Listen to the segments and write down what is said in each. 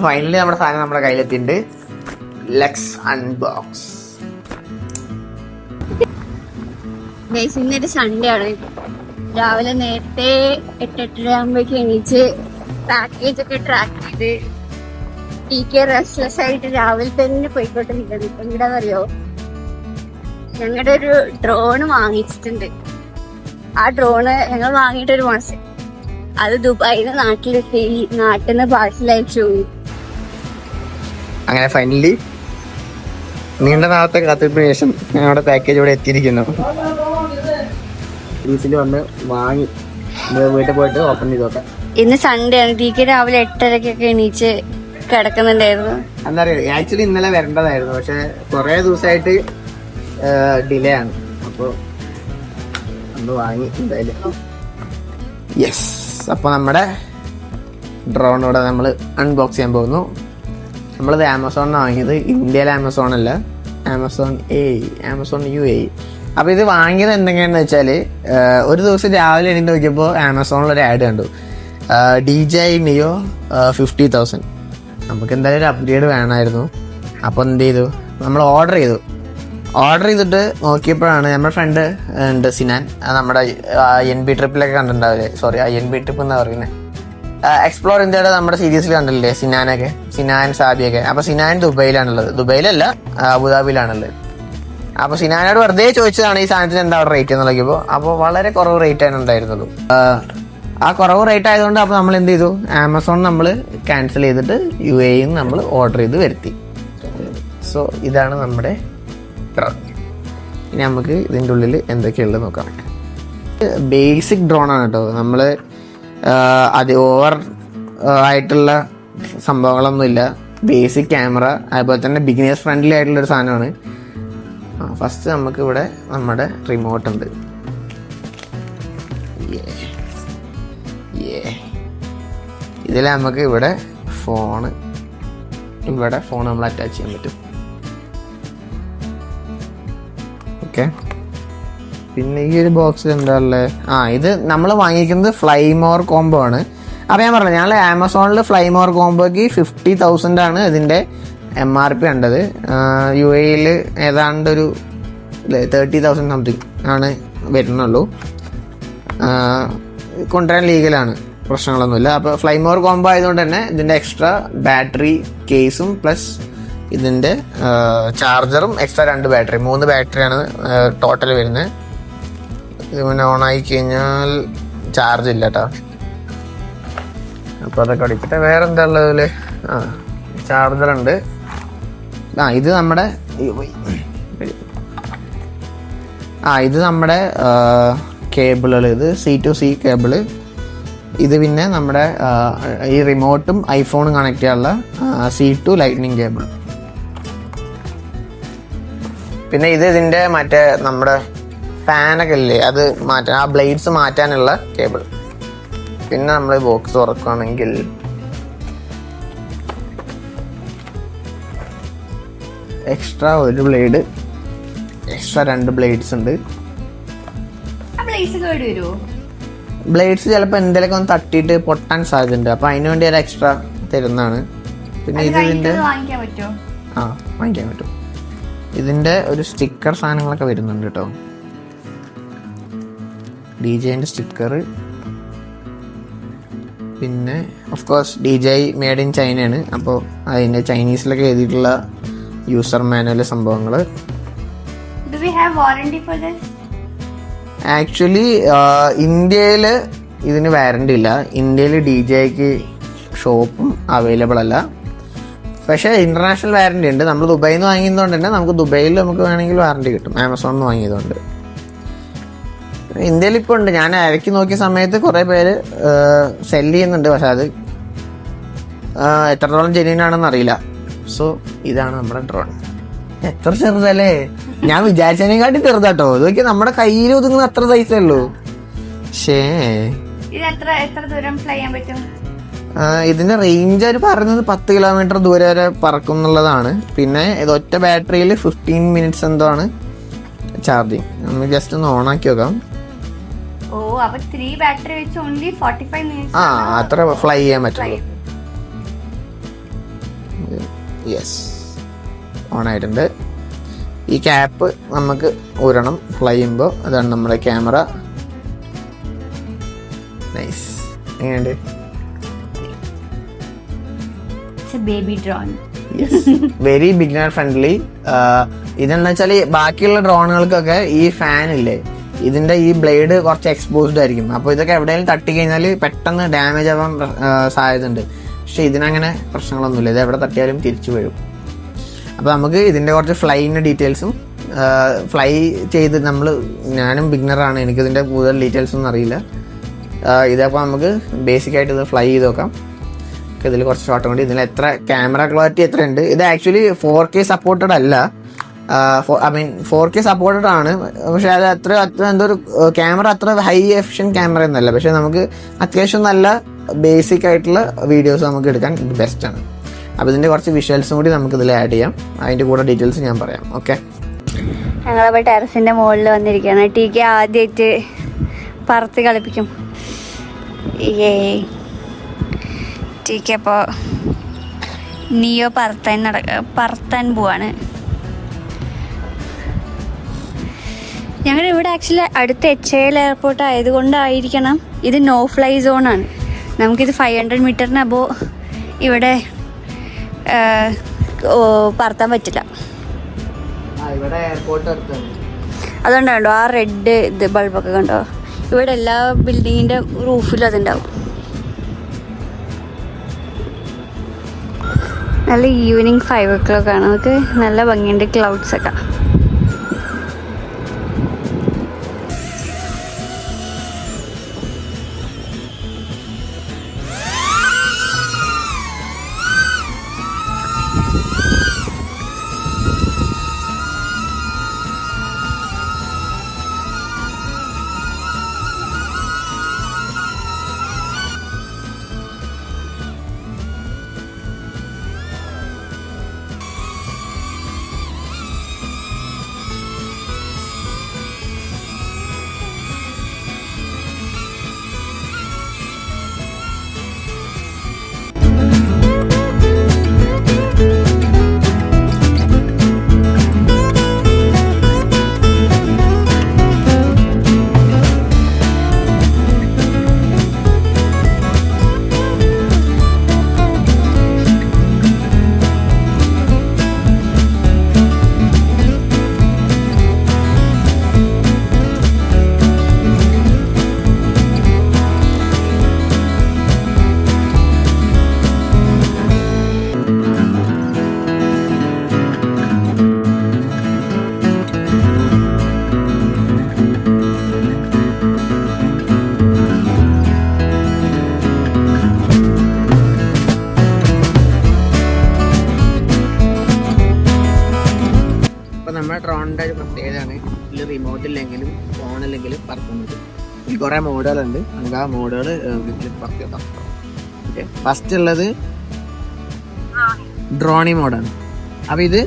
Finally നമ്മുടെ സാധനം നമ്മുടെ കയ്യിലെത്തിയിട്ടുണ്ട്. Let's unbox. ഇന്നൊരു സൺഡേ ആണ്. രാവിലെ നേരത്തെ 8-8:30 ആകുമ്പോഴേക്ക് എണീച്ച് പാക്കേജ് ഒക്കെ ട്രാക്ക് ചെയ്ത് TK റെസ്റ്റ്ലെസ് ആയിട്ട് രാവിലെ തന്നെ പോയിക്കൊണ്ടിരിക്കുന്നത്. എന്താണെന്നറിയോ, ഞങ്ങളുടെ ഒരു ഡ്രോണ് വാങ്ങിച്ചിട്ടുണ്ട്. ആ ഡ്രോണ് ഞങ്ങൾ വാങ്ങിയിട്ട് 1 മാസം. അത് ദുബായിന്ന് നാട്ടിലെത്തി, നാട്ടിൽ നിന്ന് പാഴ്സൽ അയച്ചു. അങ്ങനെ ഫൈനലി നീണ്ട നാളത്തെ കാത്തിരിപ്പിന് ശേഷം ഞങ്ങളുടെ പാക്കേജ് ഇവിടെ എത്തിയിരിക്കുന്നു. വീട്ടിൽ വന്ന് വാങ്ങി വീട്ടിൽ പോയിട്ട് ഓപ്പൺ ചെയ്ത് നോക്കാം. ഇന്ന് സൺഡേ ആണ്. TK രാവിലെ 8:30 എണീച്ച് കിടക്കുന്നുണ്ടായിരുന്നു. എന്താ പറയുക, ആക്ച്വലി ഇന്നലെ വരേണ്ടതായിരുന്നു, പക്ഷെ കുറേ ദിവസമായിട്ട് ഡിലേ ആണ്. അപ്പോൾ ഒന്ന് വാങ്ങി എന്തായാലും. യെസ്, അപ്പോൾ നമ്മുടെ ഡ്രോണിലൂടെ നമ്മൾ അൺബോക്സ് ചെയ്യാൻ പോകുന്നു. നമ്മളിത് ആമസോണിനാണ് വാങ്ങിയത്. ഇന്ത്യയിലെ ആമസോൺ അല്ല, ആമസോൺ UAE. അപ്പോൾ ഇത് വാങ്ങിയത് എന്തൊക്കെയാണെന്ന് വെച്ചാൽ, ഒരു ദിവസം രാവിലെ എണീറ്റ് നോക്കിയപ്പോൾ ആമസോണിലൊരു ആഡ് കണ്ടു, DJI Neo 50,000. നമുക്ക് എന്തായാലും ഒരു അപ്ഗ്രേഡ് വേണമായിരുന്നു. അപ്പോൾ എന്ത് ചെയ്തു, നമ്മൾ ഓർഡർ ചെയ്തിട്ട് നോക്കിയപ്പോഴാണ് നമ്മുടെ ഫ്രണ്ട് ഉണ്ട് സിനാൻ, നമ്മുടെ NB ട്രിപ്പിലൊക്കെ കണ്ടിട്ടുണ്ടാവില്ലേ, സോറി NB ട്രിപ്പ് എന്നാ പറയുന്നത്, എക്സ്പ്ലോർ ഇന്ത്യയുടെ നമ്മുടെ സീരീസിൽ കണ്ടില്ലേ സിനാൻ സാബിയൊക്കെ. അപ്പോൾ സിനാൻ ദുബൈയിലാണുള്ളത്. ദുബൈയിലല്ല, അബുദാബിയിലാണുള്ളത്. അപ്പോൾ സിനാനോട് വെറുതെ ചോദിച്ചതാണ് ഈ സാധനത്തിന് എന്താ റേറ്റ് എന്ന് നോക്കിയപ്പോൾ. അപ്പോൾ വളരെ കുറവ് റേറ്റാണ് ഉണ്ടായിരുന്നുള്ളൂ. ആ കുറവ് റേറ്റ് ആയതുകൊണ്ട് അപ്പോൾ നമ്മൾ എന്ത് ചെയ്തു, ആമസോൺ നമ്മൾ ക്യാൻസൽ ചെയ്തിട്ട് UAE നമ്മൾ ഓർഡർ ചെയ്ത് വരുത്തി. സോ ഇതാണ് നമ്മുടെ ഡ്രോൺ. ഇനി നമുക്ക് ഇതിൻ്റെ ഉള്ളിൽ എന്തൊക്കെയുള്ളത് നോക്കാം. ബേസിക് ഡ്രോണാണ് കേട്ടോ. നമ്മൾ അത് ഓവർ ആയിട്ടുള്ള സംഭവങ്ങളൊന്നുമില്ല. ബേസിക് ക്യാമറ, അതുപോലെ തന്നെ ബിഗിനേഴ്സ് ഫ്രണ്ട്ലി ആയിട്ടുള്ളൊരു സാധനമാണ്. ഫസ്റ്റ് നമുക്ക് ഇവിടെ നമ്മുടെ റിമോട്ട് ഉണ്ട്. ഇതിൽ നമുക്ക് ഇവിടെ ഫോൺ നമ്മൾ അറ്റാച്ച് ചെയ്യാൻ പറ്റും. ഓക്കെ, പിന്നെ ഈ ഒരു ബോക്സിൽ എന്താ ഉള്ളത്, ഇത് നമ്മൾ വാങ്ങിയിരിക്കുന്നത് ഫ്ലൈമോർ കോംബോ ആണ്. അപ്പോൾ ഞാൻ പറഞ്ഞു, ഞങ്ങൾ ആമസോണിൽ ഫ്ലൈമോർ കോംബോയ്ക്ക് 50,000 ആണ് ഇതിൻ്റെ MRP കണ്ടത്. UAE ഏതാണ്ട് ഒരു 30,000 സംതിങ് ആണ് വരുന്നുള്ളൂ. കൊണ്ടുവരാൻ ലീഗലാണ്, പ്രശ്നങ്ങളൊന്നുമില്ല. അപ്പോൾ ഫ്ലൈമോർ കോംബോ ആയതുകൊണ്ട് തന്നെ ഇതിൻ്റെ എക്സ്ട്രാ ബാറ്ററി കേസും പ്ലസ് ഇതിൻ്റെ ചാർജറും എക്സ്ട്രാ 2 ബാറ്ററി, 3 ബാറ്ററിയാണ് ടോട്ടൽ വരുന്നത്. ഇത് പിന്നെ ഓണായി കഴിഞ്ഞാൽ ചാർജ് ഇല്ല കേട്ടോ. അപ്പോൾ അതൊക്കെ അടിക്കട്ടെ. വേറെ എന്താ ഉള്ളത്, ചാർജറുണ്ട്. ഇത് നമ്മുടെ ഇത് നമ്മുടെ കേബിളുകൾ. ഇത് C2C കേബിള്. ഇത് പിന്നെ നമ്മുടെ ഈ റിമോട്ടും ഐഫോണും കണക്ട് ചെയ്യാനുള്ള C2 ലൈറ്റ്നിങ് കേബിൾ. പിന്നെ ഇതിൻ്റെ മറ്റേ നമ്മുടെ ഫാനൊക്കെ ഇല്ലേ, അത് മാറ്റാൻ, ആ ബ്ലേഡ്സ് മാറ്റാനുള്ള കേബിൾ. പിന്നെ നമ്മൾ ബോക്സ് തുറക്കുകയാണെങ്കിൽ എക്സ്ട്രാ ഒരു ബ്ലേഡ്, എക്സ്ട്രാ 2 ബ്ലേഡ്സ് ഉണ്ട്. ബ്ലേഡ്സ് ചിലപ്പോൾ എന്തെങ്കിലുമൊക്കെ ഒന്ന് തട്ടിയിട്ട് പൊട്ടാൻ സാധ്യതയുണ്ട്. അപ്പോൾ അതിന് വേണ്ടി ഒരു എക്സ്ട്രാ തരുന്നതാണ്. പിന്നെ ഇതിൻ്റെ വാങ്ങിക്കാൻ പറ്റും. ഇതിൻ്റെ ഒരു സ്റ്റിക്കർ സാധനങ്ങളൊക്കെ വരുന്നുണ്ട് കേട്ടോ. DJIൻ്റെ സ്റ്റിക്കർ. പിന്നെ of course DJI made in ചൈനയാണ്. അപ്പോൾ അതിൻ്റെ ചൈനീസിലൊക്കെ എഴുതിയിട്ടുള്ള യൂസർ മാനുവൽ സംഭവങ്ങൾ. ആക്ച്വലി ഇന്ത്യയിൽ ഇതിന് വാറണ്ടി ഇല്ല. ഇന്ത്യയിൽ DJIക്ക് ഷോപ്പും അവൈലബിൾ അല്ല. പക്ഷേ ഇൻ്റർനാഷണൽ വാറണ്ടി ഉണ്ട്. നമ്മൾ ദുബൈയിൽ നിന്ന് വാങ്ങിയതുകൊണ്ട് തന്നെ നമുക്ക് ദുബൈയിൽ നമുക്ക് വേണമെങ്കിൽ വാറണ്ടി കിട്ടും, ആമസോണിൽ നിന്ന് വാങ്ങിയതുകൊണ്ട്. ഇന്ത്യയിൽ ഇപ്പോൾ ഉണ്ട്. ഞാൻ ഇറക്കി നോക്കിയ സമയത്ത് കുറേ പേര് സെല് ചെയ്യുന്നുണ്ട്, പക്ഷെ അത് എത്രത്തോളം ജെന്യൂൻ ആണെന്ന് അറിയില്ല. സോ ഇതാണ് നമ്മുടെ ഡ്രോൺ. എത്ര ചെറുതല്ലേ, ഞാൻ വിചാരിച്ചതിനെക്കാട്ടി ചെറുതാട്ടോ. ഇത് നോക്കിയാൽ നമ്മുടെ കയ്യിൽ ഒതുങ്ങുന്ന അത്ര സൈസേ ഉള്ളൂ. ഇതിന്റെ റേഞ്ച് അവർ പറയുന്നത് 10 കിലോമീറ്റർ ദൂരെ വരെ പറക്കും എന്നുള്ളതാണ്. പിന്നെ ഇത് ഒറ്റ ബാറ്ററിയിൽ 15 മിനിറ്റ്സ് എന്തോ ആണ് ചാർജിങ്. നമുക്ക് ജസ്റ്റ് ഒന്ന് ഓൺ ആക്കി നോക്കാം. അത്ര ഫ്ലൈ ചെയ്യാൻ പറ്റുള്ളൂ. യെസ്, ഓൺ ആയിട്ടുണ്ട്. ഈ ക്യാപ്പ് നമുക്ക് ഊരണം ഫ്ലൈ ചെയ്യുമ്പോൾ. അതാണ് നമ്മുടെ ക്യാമറ. നൈസ്. എങ്ങനെയുണ്ട്? Baby drone. Very beginner friendly. ഇതെന്ന് വെച്ചാൽ ബാക്കിയുള്ള ഡ്രോണുകൾക്കൊക്കെ ഈ ഫാൻ ഇല്ലേ, ഇതിന്റെ ഈ ബ്ലേഡ് കുറച്ച് എക്സ്പോസ്ഡ് ആയിരിക്കും. അപ്പോൾ ഇതൊക്കെ എവിടെയെങ്കിലും തട്ടി കഴിഞ്ഞാൽ പെട്ടെന്ന് ഡാമേജ് ആവാൻ സാധ്യത ഉണ്ട്. പക്ഷെ ഇതിനങ്ങനെ പ്രശ്നങ്ങളൊന്നുമില്ല. ഇത് എവിടെ തട്ടിയാലും തിരിച്ചു വീഴും. അപ്പോൾ നമുക്ക് ഇതിന്റെ കുറച്ച് ഫ്ലൈയിൻ്റെ ഡീറ്റെയിൽസും ഫ്ലൈ ചെയ്ത് ഞാനും ബിഗിനറാണ്, എനിക്കിതിന്റെ കൂടുതൽ ഡീറ്റെയിൽസ് ഒന്നും അറിയില്ല. ഇതപ്പോൾ നമുക്ക് ബേസിക്കായിട്ട് ഇത് ഫ്ലൈ ചെയ്ത് നോക്കാം. ഇതിൽ കുറച്ച് ഷോട്ട് കൊണ്ട് ഇതിൽ എത്ര ക്യാമറ ക്വാളിറ്റി എത്ര ഉണ്ട്. ഇത് ആക്ച്വലി 4K സപ്പോർട്ടഡ് അല്ല, 4K സപ്പോർട്ടഡ് ആണ്. പക്ഷെ അത് അത്ര എന്തോ ഒരു ക്യാമറ അത്ര ഹൈ എഫിഷ്യൻറ്റ് ക്യാമറ ഒന്നല്ല. പക്ഷെ നമുക്ക് അത്യാവശ്യം നല്ല ബേസിക് ആയിട്ടുള്ള വീഡിയോസ് നമുക്ക് എടുക്കാൻ ഇത് ബെസ്റ്റാണ്. അപ്പോൾ ഇതിൻ്റെ കുറച്ച് വിഷ്വൽസും കൂടി നമുക്ക് ഇതിൽ ആഡ് ചെയ്യാം. അതിൻ്റെ കൂടെ ഡീറ്റെയിൽസ് ഞാൻ പറയാം. ഓക്കെ, ഞങ്ങളപ്പോൾ ടെറസിൻ്റെ മുകളിൽ വന്നിരിക്കുകയാണ്. ടീക്ക് ആദ്യമായിട്ട് പറത്ത് കളിപ്പിക്കും. ടീക്ക് അപ്പോൾ നിയോ പറത്താൻ പോവാണ്. ഞങ്ങളുടെ ഇവിടെ ആക്ച്വലി അടുത്ത HAL എയർപോർട്ട് ആയതുകൊണ്ടായിരിക്കണം ഇത് നോ ഫ്ലൈ സോണാണ്. നമുക്കിത് 500 മീറ്ററിന് അബോ ഇവിടെ പറത്താൻ പറ്റില്ല. അതുകൊണ്ട് കണ്ടോ ആ റെഡ് ഇത് ബൾബൊക്കെ കണ്ടോ, ഇവിടെ എല്ലാ ബിൽഡിങ്ങിൻ്റെ റൂഫിലും അതുണ്ടാവും. നല്ല ഈവനിങ് 5 o'clock ആണ്. നമുക്ക് നല്ല ഭംഗിയുണ്ട് ക്ലൗഡ്സ് ഒക്കെ. നമ്മുടെ ഡ്രോണിൻ്റെ ഒരു പ്രത്യേകതയാണ് ഇതിൽ റിമോട്ടില്ലെങ്കിലും ഫോണില്ലെങ്കിലും പറക്കുന്നത്. ഇതിൽ കുറേ മോഡുകളുണ്ട്. നമുക്ക് ആ മോഡുകൾ പറക്കാം. ഓക്കെ, ഫസ്റ്റ് ഉള്ളത് ഡ്രോണി മോഡാണ്. അപ്പോൾ ഇത്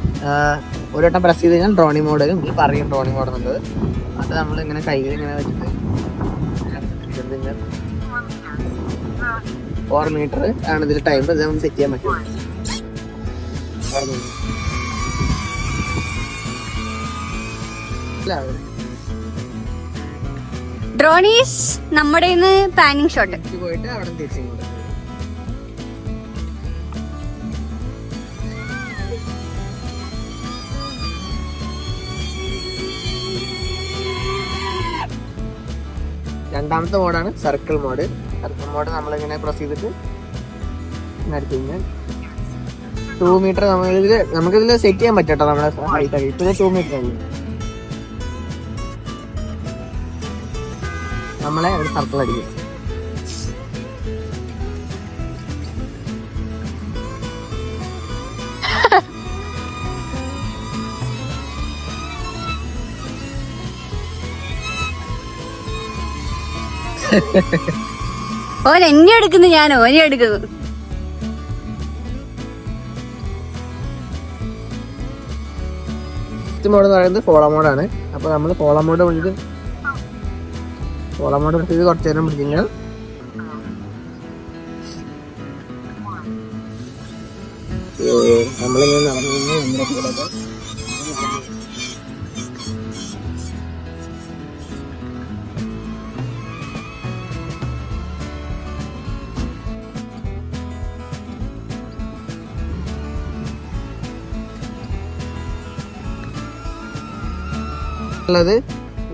ഒരു വട്ടം പ്രസ് ചെയ്ത് കഴിഞ്ഞാൽ ഡ്രോണി മോഡ് വരും. ഇത് പറയും ഡ്രോണി മോഡ് എന്നുള്ളത്. അത് നമ്മളിങ്ങനെ കയ്യിൽ ഇങ്ങനെ വെച്ചിട്ട് 4 മീറ്റർ ആണ് ഇതിൽ ടൈം. ഇത് നമുക്ക് സെറ്റ് ചെയ്യാൻ പറ്റും. ഡ്രോൺ ഈസ് നമ്മുടെ പാനിങ് ഷോട്ട് പോയിട്ട് അവിടെ തിരിച്ചു. രണ്ടാമത്തെ മോഡാണ് സർക്കിൾ മോഡ്. സർക്കിൾ മോഡ് നമ്മളിങ്ങനെ പ്രസ് ചെയ്തിട്ട് അടുത്ത് കഴിഞ്ഞാൽ 2 മീറ്റർ നമുക്കിതിൽ സെറ്റ് ചെയ്യാൻ പറ്റട്ടോ. നമ്മുടെ ഹൈറ്റ് ഇപ്പൊ 2 മീറ്റർ ആണ്. നമ്മളെ ഒരു സർക്കിൾ അടിക്കും. ഓൻ എന്നെ എടുക്കുന്നു, ഞാൻ ഓനെ എടുക്കുന്നു. മോഡ് എന്ന് പറയുന്നത് ഫോളോ മോഡാണ്. അപ്പൊ നമ്മൾ ഫോളോ മോഡ് വിളിച്ച് എടുത്തത് കുറച്ച് നേരം പിടിച്ചു കഴിഞ്ഞാൽ നമ്മളിങ്ങനെ നടന്നു നമ്മുടെ കൂടെ ഉള്ളത്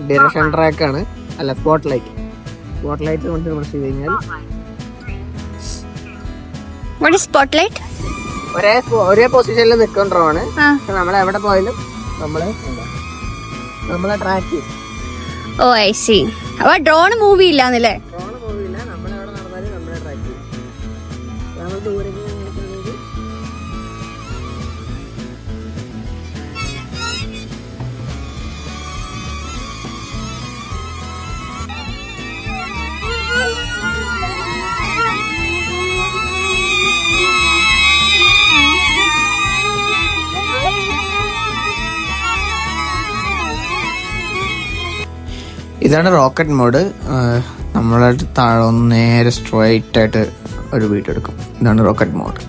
ഡിറക്ഷൻ ട്രാക്ക് ആണ്, അല്ല സ്പോട്ട് ലൈറ്റ് കൊണ്ട് പ്രസ് ചെയ്ത് കഴിഞ്ഞാൽ സ്പോട്ട്ലൈറ്റ് ഒരേ പൊസിഷനിൽ നിൽക്കുന്നതാണ്. നമ്മൾ എവിടെ പോയാലും നമ്മളെ ട്രാക്ക് ചെയ്യും. ഓ ഐ സി. അപ്പൊ ഡ്രോൺ മൂവി ഇല്ലാന്നല്ലേ? ഡ്രോൺ പോവില്ല, നമ്മളെവിടെ നടന്നാലും നമ്മളെ ട്രാക്ക് ചെയ്യും. നമ്മൾ ദൂരേക്ക് ഇതാണ് റോക്കറ്റ് മോഡ്. നമ്മളെ താഴെ ഒന്ന് നേരെ സ്ട്രൈറ്റ് ആയിട്ട് ഒരു വീഡിയോ എടുക്കും. ഇതാണ് റോക്കറ്റ് മോഡ്.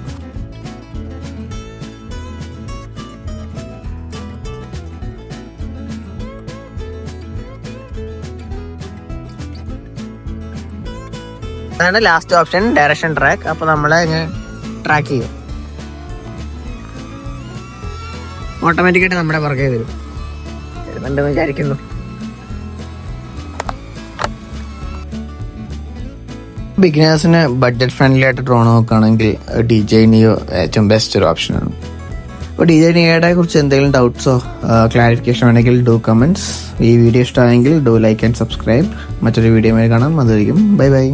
അതാണ് ലാസ്റ്റ് ഓപ്ഷൻ, ഡയറക്ഷൻ ട്രാക്ക്. അപ്പൊ നമ്മളെ ട്രാക്ക് ചെയ്യും, ഓട്ടോമാറ്റിക്കായിട്ട് നമ്മുടെ പുറകെ വരും. വരുന്നുണ്ടെന്ന് വിചാരിക്കുന്നു. ബിഗിനേഴ്സിന് ബഡ്ജറ്റ് ഫ്രണ്ട്ലി ആയിട്ട് ഡ്രോൺ നോക്കുകയാണെങ്കിൽ DJI Neo ഏറ്റവും ബെസ്റ്റ് ഒരു ഓപ്ഷനാണ്. അപ്പോൾ DJI Neoയെ കുറിച്ച് എന്തെങ്കിലും ഡൗട്ട്സോ ക്ലാരിഫിക്കേഷൻ വേണമെങ്കിൽ ഡു കമൻറ്റ്സ്. ഈ വീഡിയോ ഇഷ്ടമായെങ്കിൽ ഡു ലൈക്ക് ആൻഡ് സബ്സ്ക്രൈബ്. മറ്റൊരു വീഡിയോ കാണാം. അതുവരെയും ബൈ ബൈ.